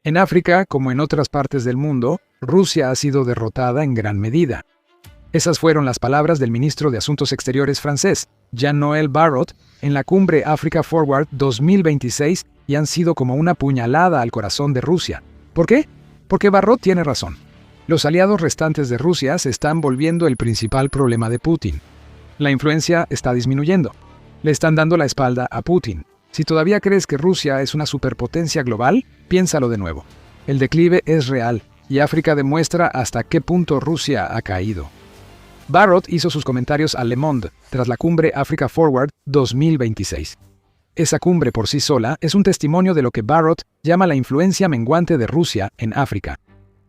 En África, como en otras partes del mundo, Rusia ha sido derrotada en gran medida. Esas fueron las palabras del ministro de Asuntos Exteriores francés, Jean-Noël Barrot, en la cumbre Africa Forward 2026 y han sido como una puñalada al corazón de Rusia. ¿Por qué? Porque Barrot tiene razón. Los aliados restantes de Rusia se están volviendo el principal problema de Putin. La influencia está disminuyendo. Le están dando la espalda a Putin. Si todavía crees que Rusia es una superpotencia global, piénsalo de nuevo. El declive es real y África demuestra hasta qué punto Rusia ha caído. Barrot hizo sus comentarios a Le Monde tras la cumbre Africa Forward 2026. Esa cumbre por sí sola es un testimonio de lo que Barrot llama la influencia menguante de Rusia en África.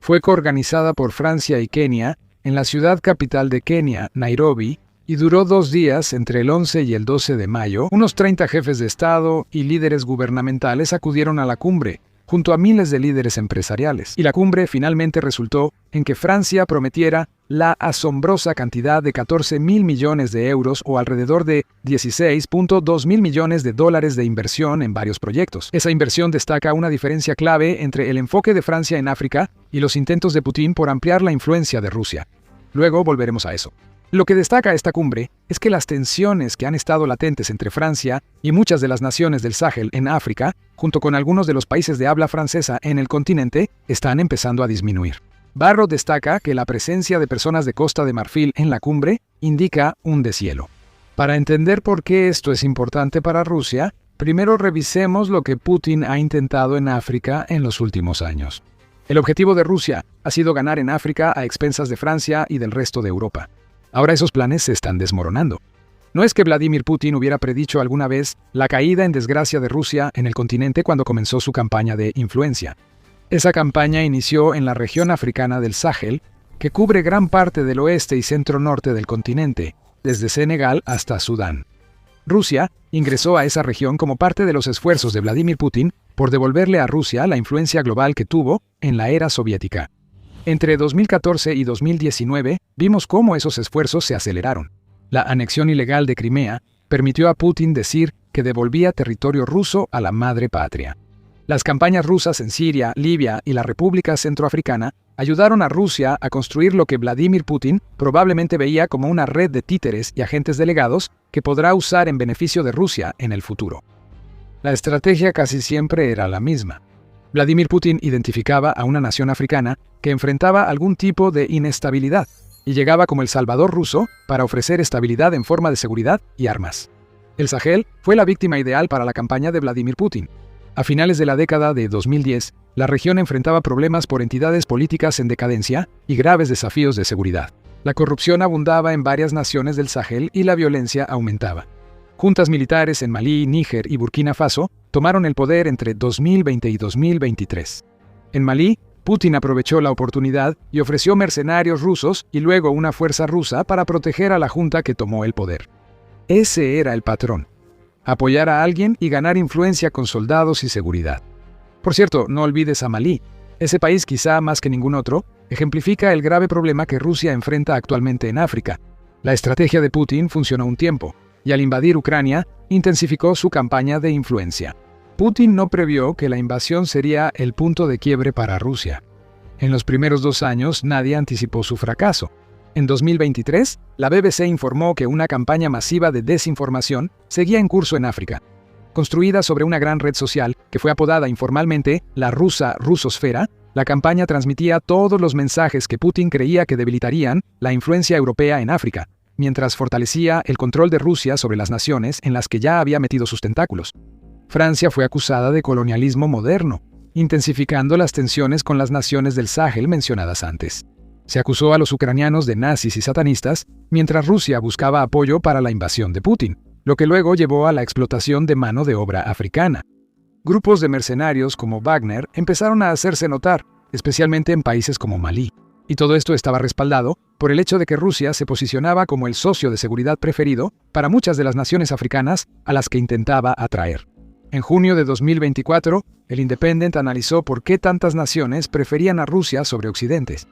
Fue coorganizada por Francia y Kenia en la ciudad capital de Kenia, Nairobi, y duró 2 días entre el 11 y el 12 de mayo. Unos 30 jefes de Estado y líderes gubernamentales acudieron a la cumbre, junto a miles de líderes empresariales. Y la cumbre finalmente resultó en que Francia prometiera la asombrosa cantidad de 14.000 millones de euros o alrededor de 16.2 mil millones de dólares de inversión en varios proyectos. Esa inversión destaca una diferencia clave entre el enfoque de Francia en África y los intentos de Putin por ampliar la influencia de Rusia. Luego volveremos a eso. Lo que destaca esta cumbre es que las tensiones que han estado latentes entre Francia y muchas de las naciones del Sahel en África, junto con algunos de los países de habla francesa en el continente, están empezando a disminuir. Barrot destaca que la presencia de personas de Costa de Marfil en la cumbre indica un deshielo. Para entender por qué esto es importante para Rusia, primero revisemos lo que Putin ha intentado en África en los últimos años. El objetivo de Rusia ha sido ganar en África a expensas de Francia y del resto de Europa. Ahora esos planes se están desmoronando. No es que Vladimir Putin hubiera predicho alguna vez la caída en desgracia de Rusia en el continente cuando comenzó su campaña de influencia. Esa campaña inició en la región africana del Sahel, que cubre gran parte del oeste y centro-norte del continente, desde Senegal hasta Sudán. Rusia ingresó a esa región como parte de los esfuerzos de Vladimir Putin por devolverle a Rusia la influencia global que tuvo en la era soviética. Entre 2014 y 2019 vimos cómo esos esfuerzos se aceleraron. La anexión ilegal de Crimea permitió a Putin decir que devolvía territorio ruso a la madre patria. Las campañas rusas en Siria, Libia y la República Centroafricana ayudaron a Rusia a construir lo que Vladimir Putin probablemente veía como una red de títeres y agentes delegados que podrá usar en beneficio de Rusia en el futuro. La estrategia casi siempre era la misma. Vladimir Putin identificaba a una nación africana que enfrentaba algún tipo de inestabilidad y llegaba como el salvador ruso para ofrecer estabilidad en forma de seguridad y armas. El Sahel fue la víctima ideal para la campaña de Vladimir Putin. A finales de la década de 2010, la región enfrentaba problemas por entidades políticas en decadencia y graves desafíos de seguridad. La corrupción abundaba en varias naciones del Sahel y la violencia aumentaba. Juntas militares en Malí, Níger y Burkina Faso tomaron el poder entre 2020 y 2023. En Malí, Putin aprovechó la oportunidad y ofreció mercenarios rusos y luego una fuerza rusa para proteger a la junta que tomó el poder. Ese era el patrón: apoyar a alguien y ganar influencia con soldados y seguridad. Por cierto, no olvides a Malí. Ese país, quizá más que ningún otro, ejemplifica el grave problema que Rusia enfrenta actualmente en África. La estrategia de Putin funcionó un tiempo, y al invadir Ucrania, intensificó su campaña de influencia. Putin no previó que la invasión sería el punto de quiebre para Rusia. En los primeros 2 años, nadie anticipó su fracaso. En 2023, la BBC informó que una campaña masiva de desinformación seguía en curso en África. Construida sobre una gran red social que fue apodada informalmente la rusa Rusosfera, la campaña transmitía todos los mensajes que Putin creía que debilitarían la influencia europea en África, mientras fortalecía el control de Rusia sobre las naciones en las que ya había metido sus tentáculos. Francia fue acusada de colonialismo moderno, intensificando las tensiones con las naciones del Sahel mencionadas antes. Se acusó a los ucranianos de nazis y satanistas, mientras Rusia buscaba apoyo para la invasión de Putin, lo que luego llevó a la explotación de mano de obra africana. Grupos de mercenarios como Wagner empezaron a hacerse notar, especialmente en países como Malí. Y todo esto estaba respaldado por el hecho de que Rusia se posicionaba como el socio de seguridad preferido para muchas de las naciones africanas a las que intentaba atraer. En junio de 2024, el Independent analizó por qué tantas naciones preferían a Rusia sobre Occidentes.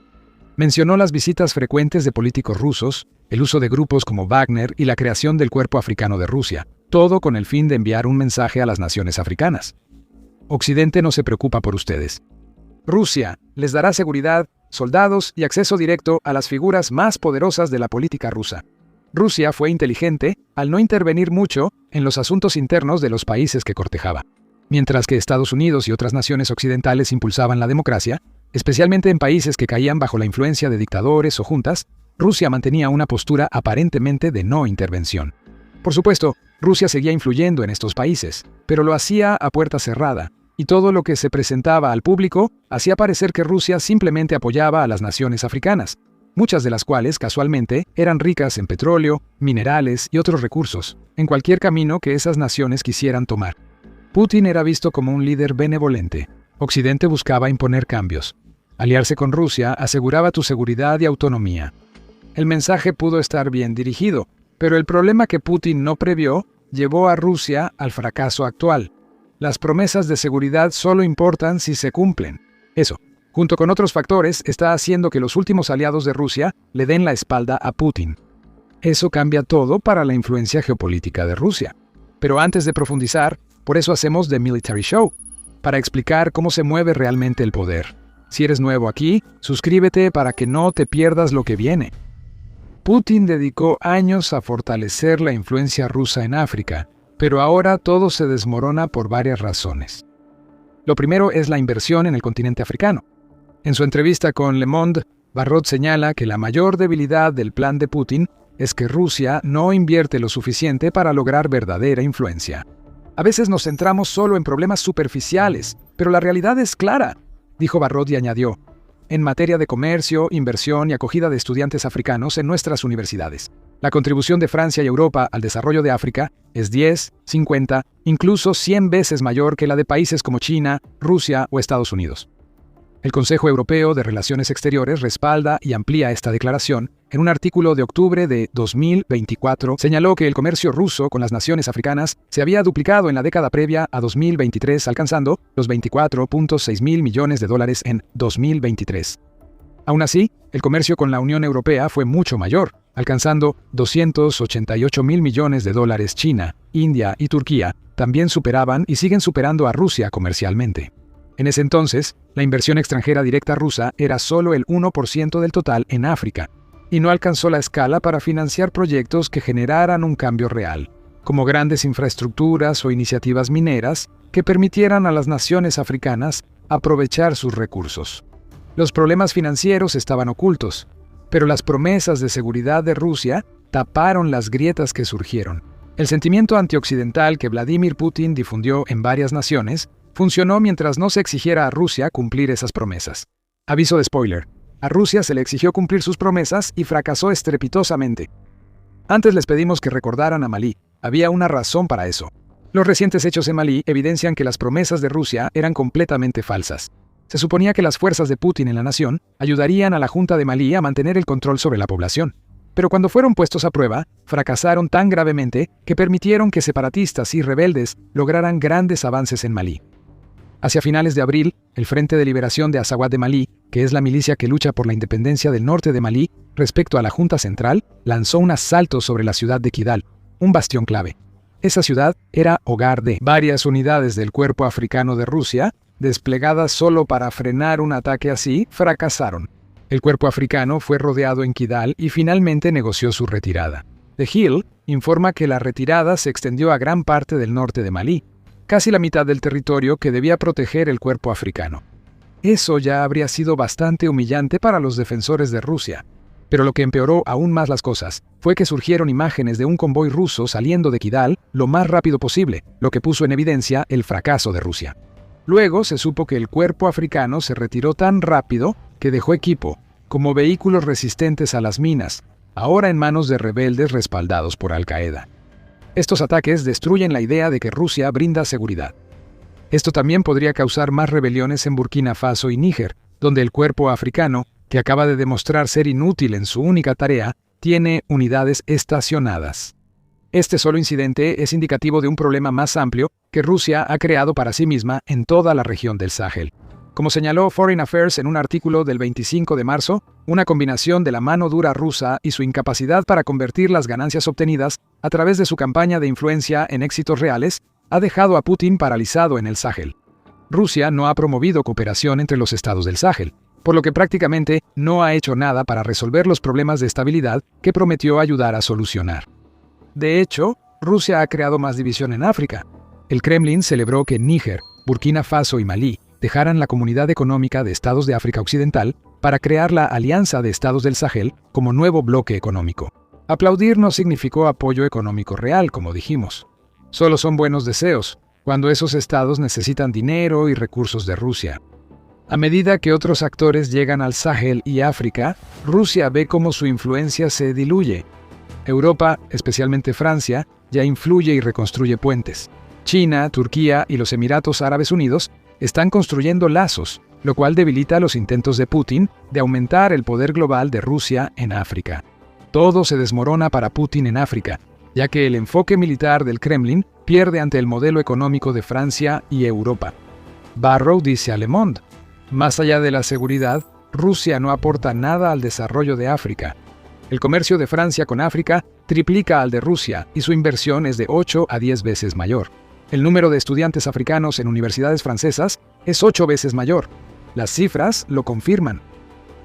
Mencionó las visitas frecuentes de políticos rusos, el uso de grupos como Wagner y la creación del Cuerpo Africano de Rusia, todo con el fin de enviar un mensaje a las naciones africanas. Occidente no se preocupa por ustedes. Rusia les dará seguridad, soldados y acceso directo a las figuras más poderosas de la política rusa. Rusia fue inteligente al no intervenir mucho en los asuntos internos de los países que cortejaba. Mientras que Estados Unidos y otras naciones occidentales impulsaban la democracia, especialmente en países que caían bajo la influencia de dictadores o juntas, Rusia mantenía una postura aparentemente de no intervención. Por supuesto, Rusia seguía influyendo en estos países, pero lo hacía a puerta cerrada, y todo lo que se presentaba al público hacía parecer que Rusia simplemente apoyaba a las naciones africanas, muchas de las cuales, casualmente, eran ricas en petróleo, minerales y otros recursos, en cualquier camino que esas naciones quisieran tomar. Putin era visto como un líder benevolente. Occidente buscaba imponer cambios. Aliarse con Rusia aseguraba tu seguridad y autonomía. El mensaje pudo estar bien dirigido, pero el problema que Putin no previó llevó a Rusia al fracaso actual. Las promesas de seguridad solo importan si se cumplen. Eso, junto con otros factores, está haciendo que los últimos aliados de Rusia le den la espalda a Putin. Eso cambia todo para la influencia geopolítica de Rusia. Pero antes de profundizar, por eso hacemos The Military Show, para explicar cómo se mueve realmente el poder. Si eres nuevo aquí, suscríbete para que no te pierdas lo que viene. Putin dedicó años a fortalecer la influencia rusa en África, pero ahora todo se desmorona por varias razones. Lo primero es la inversión en el continente africano. En su entrevista con Le Monde, Barrot señala que la mayor debilidad del plan de Putin es que Rusia no invierte lo suficiente para lograr verdadera influencia. A veces nos centramos solo en problemas superficiales, pero la realidad es clara, dijo Barrot y añadió, en materia de comercio, inversión y acogida de estudiantes africanos en nuestras universidades. La contribución de Francia y Europa al desarrollo de África es 10, 50, incluso 100 veces mayor que la de países como China, Rusia o Estados Unidos. El Consejo Europeo de Relaciones Exteriores respalda y amplía esta declaración. En un artículo de octubre de 2024, señaló que el comercio ruso con las naciones africanas se había duplicado en la década previa a 2023, alcanzando los 24.6 mil millones de dólares en 2023. Aún así, el comercio con la Unión Europea fue mucho mayor, alcanzando 288 mil millones de dólares. China, India y Turquía también superaban y siguen superando a Rusia comercialmente. En ese entonces, la inversión extranjera directa rusa era solo el 1% del total en África, y no alcanzó la escala para financiar proyectos que generaran un cambio real, como grandes infraestructuras o iniciativas mineras que permitieran a las naciones africanas aprovechar sus recursos. Los problemas financieros estaban ocultos, pero las promesas de seguridad de Rusia taparon las grietas que surgieron. El sentimiento antioccidental que Vladimir Putin difundió en varias naciones funcionó mientras no se exigiera a Rusia cumplir esas promesas. Aviso de spoiler. A Rusia se le exigió cumplir sus promesas y fracasó estrepitosamente. Antes les pedimos que recordaran a Malí. Había una razón para eso. Los recientes hechos en Malí evidencian que las promesas de Rusia eran completamente falsas. Se suponía que las fuerzas de Putin en la nación ayudarían a la Junta de Malí a mantener el control sobre la población. Pero cuando fueron puestos a prueba, fracasaron tan gravemente que permitieron que separatistas y rebeldes lograran grandes avances en Malí. Hacia finales de abril, el Frente de Liberación de Azawad de Malí, que es la milicia que lucha por la independencia del norte de Malí respecto a la Junta Central, lanzó un asalto sobre la ciudad de Kidal, un bastión clave. Esa ciudad era hogar de varias unidades del Cuerpo Africano de Rusia, desplegadas solo para frenar un ataque así, fracasaron. El Cuerpo Africano fue rodeado en Kidal y finalmente negoció su retirada. The Hill informa que la retirada se extendió a gran parte del norte de Malí, casi la mitad del territorio que debía proteger el Cuerpo Africano. Eso ya habría sido bastante humillante para los defensores de Rusia. Pero lo que empeoró aún más las cosas fue que surgieron imágenes de un convoy ruso saliendo de Kidal lo más rápido posible, lo que puso en evidencia el fracaso de Rusia. Luego se supo que el Cuerpo Africano se retiró tan rápido que dejó equipo, como vehículos resistentes a las minas, ahora en manos de rebeldes respaldados por Al-Qaeda. Estos ataques destruyen la idea de que Rusia brinda seguridad. Esto también podría causar más rebeliones en Burkina Faso y Níger, donde el Cuerpo Africano, que acaba de demostrar ser inútil en su única tarea, tiene unidades estacionadas. Este solo incidente es indicativo de un problema más amplio que Rusia ha creado para sí misma en toda la región del Sahel. Como señaló Foreign Affairs en un artículo del 25 de marzo, una combinación de la mano dura rusa y su incapacidad para convertir las ganancias obtenidas a través de su campaña de influencia en éxitos reales ha dejado a Putin paralizado en el Sahel. Rusia no ha promovido cooperación entre los estados del Sahel, por lo que prácticamente no ha hecho nada para resolver los problemas de estabilidad que prometió ayudar a solucionar. De hecho, Rusia ha creado más división en África. El Kremlin celebró que Níger, Burkina Faso y Malí dejaran la Comunidad Económica de Estados de África Occidental para crear la Alianza de Estados del Sahel como nuevo bloque económico. Aplaudir no significó apoyo económico real, como dijimos. Solo son buenos deseos, cuando esos estados necesitan dinero y recursos de Rusia. A medida que otros actores llegan al Sahel y África, Rusia ve cómo su influencia se diluye. Europa, especialmente Francia, ya influye y reconstruye puentes. China, Turquía y los Emiratos Árabes Unidos están construyendo lazos, lo cual debilita los intentos de Putin de aumentar el poder global de Rusia en África. Todo se desmorona para Putin en África, ya que el enfoque militar del Kremlin pierde ante el modelo económico de Francia y Europa. Barrow dice a Le Monde: más allá de la seguridad, Rusia no aporta nada al desarrollo de África. El comercio de Francia con África triplica al de Rusia y su inversión es de 8 a 10 veces mayor. El número de estudiantes africanos en universidades francesas es 8 veces mayor. Las cifras lo confirman.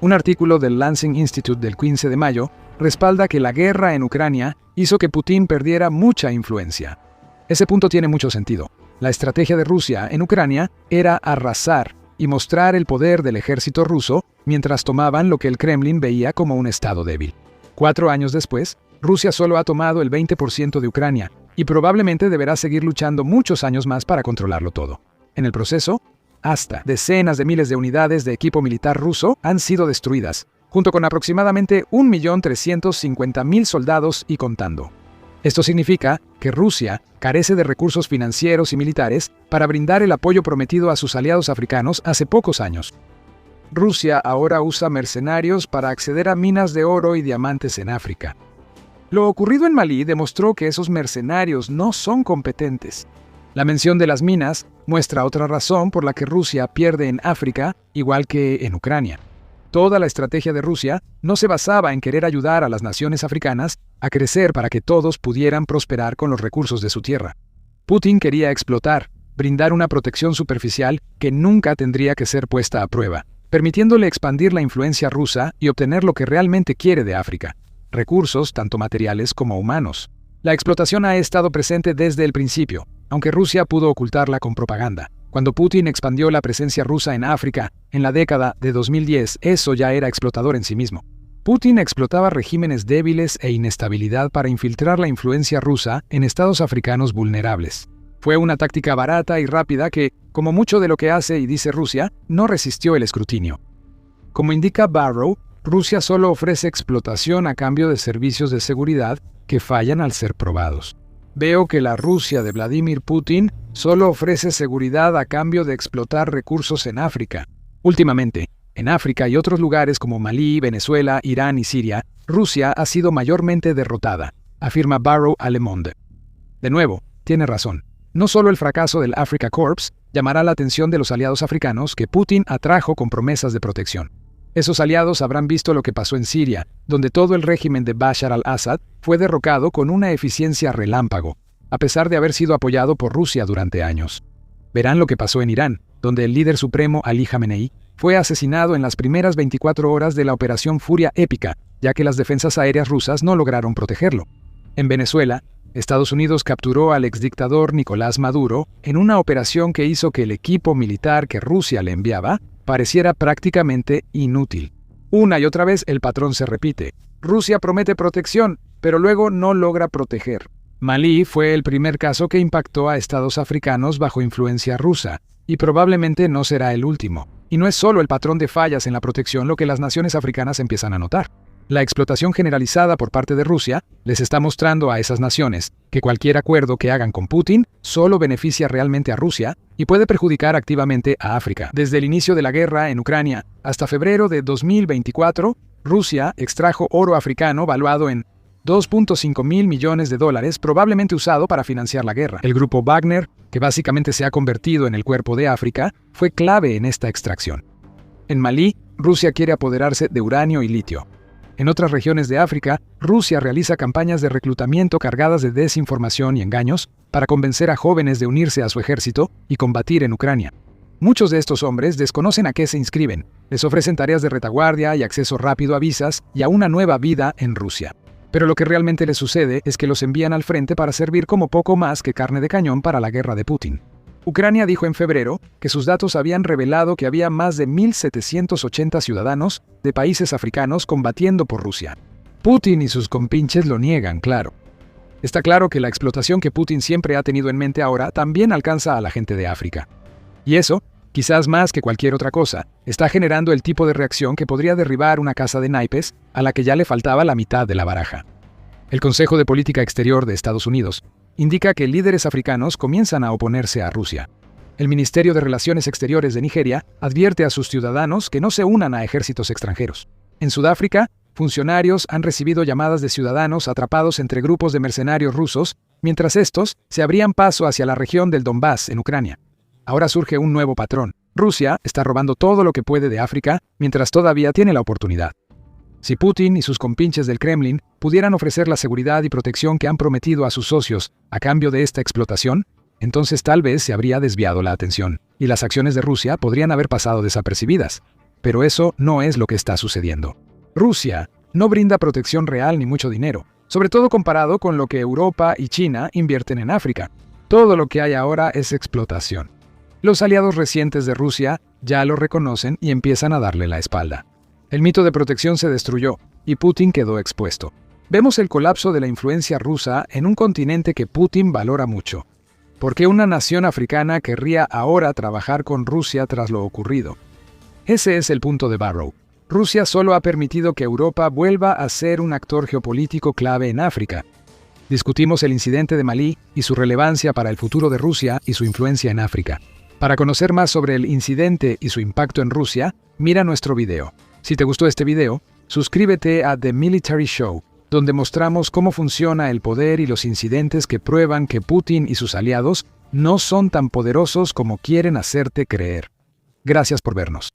Un artículo del Lansing Institute del 15 de mayo respalda que la guerra en Ucrania hizo que Putin perdiera mucha influencia. Ese punto tiene mucho sentido. La estrategia de Rusia en Ucrania era arrasar y mostrar el poder del ejército ruso mientras tomaban lo que el Kremlin veía como un estado débil. 4 años después, Rusia solo ha tomado el 20% de Ucrania y probablemente deberá seguir luchando muchos años más para controlarlo todo. En el proceso, hasta decenas de miles de unidades de equipo militar ruso han sido destruidas, junto con aproximadamente 1.350.000 soldados y contando. Esto significa que Rusia carece de recursos financieros y militares para brindar el apoyo prometido a sus aliados africanos hace pocos años. Rusia ahora usa mercenarios para acceder a minas de oro y diamantes en África. Lo ocurrido en Malí demostró que esos mercenarios no son competentes. La mención de las minas muestra otra razón por la que Rusia pierde en África, igual que en Ucrania. Toda la estrategia de Rusia no se basaba en querer ayudar a las naciones africanas a crecer para que todos pudieran prosperar con los recursos de su tierra. Putin quería explotar, brindar una protección superficial que nunca tendría que ser puesta a prueba, permitiéndole expandir la influencia rusa y obtener lo que realmente quiere de África: recursos tanto materiales como humanos. La explotación ha estado presente desde el principio, aunque Rusia pudo ocultarla con propaganda. Cuando Putin expandió la presencia rusa en África en la década de 2010, eso ya era explotador en sí mismo. Putin explotaba regímenes débiles e inestabilidad para infiltrar la influencia rusa en estados africanos vulnerables. Fue una táctica barata y rápida que, como mucho de lo que hace y dice Rusia, no resistió el escrutinio. Como indica Barrow, Rusia solo ofrece explotación a cambio de servicios de seguridad que fallan al ser probados. Veo que la Rusia de Vladimir Putin solo ofrece seguridad a cambio de explotar recursos en África. Últimamente, en África y otros lugares como Malí, Venezuela, Irán y Siria, Rusia ha sido mayormente derrotada, afirma Barrow a Le Monde. De nuevo, tiene razón. No solo el fracaso del Africa Corps llamará la atención de los aliados africanos que Putin atrajo con promesas de protección. Esos aliados habrán visto lo que pasó en Siria, donde todo el régimen de Bashar al-Assad fue derrocado con una eficiencia relámpago, a pesar de haber sido apoyado por Rusia durante años. Verán lo que pasó en Irán, donde el líder supremo Ali Khamenei fue asesinado en las primeras 24 horas de la Operación Furia Épica, ya que las defensas aéreas rusas no lograron protegerlo. En Venezuela, Estados Unidos capturó al exdictador Nicolás Maduro en una operación que hizo que el equipo militar que Rusia le enviaba pareciera prácticamente inútil. Una y otra vez el patrón se repite. Rusia promete protección, pero luego no logra proteger. Malí fue el primer caso que impactó a estados africanos bajo influencia rusa, y probablemente no será el último. Y no es solo el patrón de fallas en la protección lo que las naciones africanas empiezan a notar. La explotación generalizada por parte de Rusia les está mostrando a esas naciones que cualquier acuerdo que hagan con Putin solo beneficia realmente a Rusia y puede perjudicar activamente a África. Desde el inicio de la guerra en Ucrania hasta febrero de 2024, Rusia extrajo oro africano valuado en $2.5 mil millones, probablemente usado para financiar la guerra. El grupo Wagner, que básicamente se ha convertido en el cuerpo de África, fue clave en esta extracción. En Malí, Rusia quiere apoderarse de uranio y litio. En otras regiones de África, Rusia realiza campañas de reclutamiento cargadas de desinformación y engaños para convencer a jóvenes de unirse a su ejército y combatir en Ucrania. Muchos de estos hombres desconocen a qué se inscriben, les ofrecen tareas de retaguardia y acceso rápido a visas y a una nueva vida en Rusia. Pero lo que realmente les sucede es que los envían al frente para servir como poco más que carne de cañón para la guerra de Putin. Ucrania dijo en febrero que sus datos habían revelado que había más de 1.780 ciudadanos de países africanos combatiendo por Rusia. Putin y sus compinches lo niegan, claro. Está claro que la explotación que Putin siempre ha tenido en mente ahora también alcanza a la gente de África. Y eso, quizás más que cualquier otra cosa, está generando el tipo de reacción que podría derribar una casa de naipes a la que ya le faltaba la mitad de la baraja. El Consejo de Política Exterior de Estados Unidos indica que líderes africanos comienzan a oponerse a Rusia. El Ministerio de Relaciones Exteriores de Nigeria advierte a sus ciudadanos que no se unan a ejércitos extranjeros. En Sudáfrica, funcionarios han recibido llamadas de ciudadanos atrapados entre grupos de mercenarios rusos, mientras estos se abrían paso hacia la región del Donbass, en Ucrania. Ahora surge un nuevo patrón. Rusia está robando todo lo que puede de África mientras todavía tiene la oportunidad. Si Putin y sus compinches del Kremlin pudieran ofrecer la seguridad y protección que han prometido a sus socios a cambio de esta explotación, entonces tal vez se habría desviado la atención y las acciones de Rusia podrían haber pasado desapercibidas. Pero eso no es lo que está sucediendo. Rusia no brinda protección real ni mucho dinero, sobre todo comparado con lo que Europa y China invierten en África. Todo lo que hay ahora es explotación. Los aliados recientes de Rusia ya lo reconocen y empiezan a darle la espalda. El mito de protección se destruyó y Putin quedó expuesto. Vemos el colapso de la influencia rusa en un continente que Putin valora mucho. ¿Por qué una nación africana querría ahora trabajar con Rusia tras lo ocurrido? Ese es el punto de Barrow. Rusia solo ha permitido que Europa vuelva a ser un actor geopolítico clave en África. Discutimos el incidente de Malí y su relevancia para el futuro de Rusia y su influencia en África. Para conocer más sobre el incidente y su impacto en Rusia, mira nuestro video. Si te gustó este video, suscríbete a The Military Show, donde mostramos cómo funciona el poder y los incidentes que prueban que Putin y sus aliados no son tan poderosos como quieren hacerte creer. Gracias por vernos.